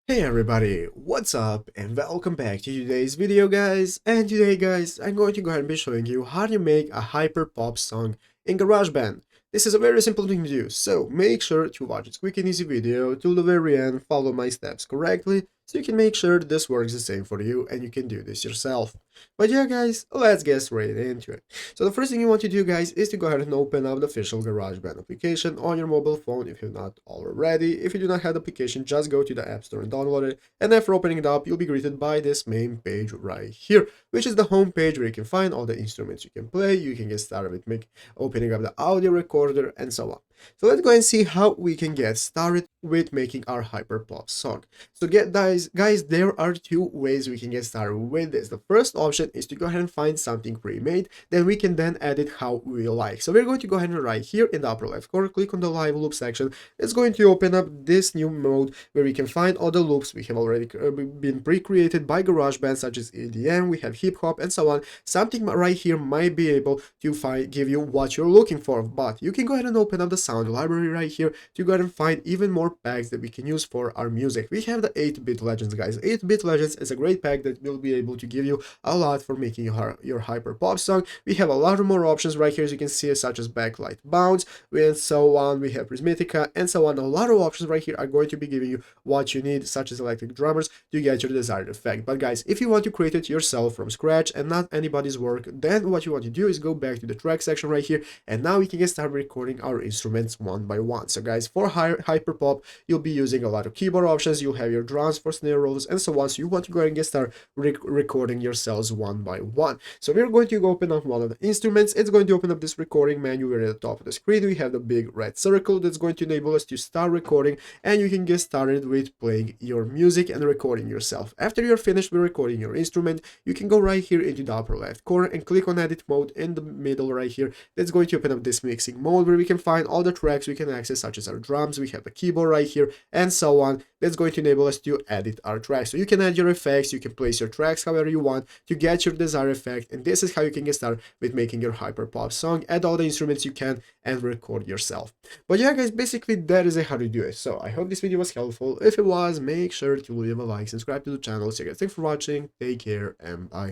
Hey everybody, what's up and welcome back to today's video guys. And today guys, I'm going to go ahead and be showing you how to make a hyper pop song in GarageBand. This is a very simple thing to do, so make sure to watch this quick and easy video till the very end, follow my steps correctly, so you can make sure this works the same for you and you can do this yourself. But yeah guys, let's get straight into it. So the first thing you want to do guys is to go ahead and open up the official GarageBand application on your mobile phone if you're not already. If you do not have the application, just go to the App Store and download it. And after opening it up, you'll be greeted by this main page right here, which is the home page where you can find all the instruments you can play. You can get started with opening up the audio recorder and so on. So let's go and see how we can get started with making our hyperpop song. So guys, there are two ways we can get started with this. The first option is to go ahead and find something pre-made, then we can then edit how we like. So we're going to go ahead and right here in the upper left corner, click on the live loop section. It's going to open up this new mode where we can find all the loops we have already been pre-created by GarageBand, such as EDM, we have hip hop and so on. Something right here might be able to give you what you're looking for, but you can go ahead and open up the sound library right here to go ahead and find even more packs that we can use for our music. We have the 8-bit legends guys. 8-bit legends is a great pack that will be able to give you a lot for making your hyper pop song. We have a lot more options right here, as you can see, such as backlight bounce and so on. We have Prismatica and so on. A lot of options right here are going to be giving you what you need, such as electric drummers, to get your desired effect. But guys, if you want to create it yourself from scratch and not anybody's work, then what you want to do is go back to the track section right here, and now we can get started recording our instruments one by one. So guys, for hyper pop, you'll be using a lot of keyboard options. You'll have your drums for snare rolls and so on. So you want to go ahead and get started recording yourselves one by one. So we're going to open up one of the instruments. It's going to open up this recording menu. We're at the top of the screen. We have the big red circle that's going to enable us to start recording, and you can get started with playing your music and recording yourself. After you're finished with recording your instrument, you can go right here into the upper left corner and click on edit mode in the middle right here. That's going to open up this mixing mode where we can find all the tracks we can access, such as our drums. We have the keyboard right here and so on. That's going to enable us to edit our tracks. So you can add your effects, you can place your tracks however you want to get your desired effect, and this is how you can get started with making your hyper pop song. Add all the instruments you can and record yourself. But yeah guys, basically that is how to do it. So I hope this video was helpful. If it was, make sure to leave a like, subscribe to the channel. So guys, thanks for watching, take care and bye.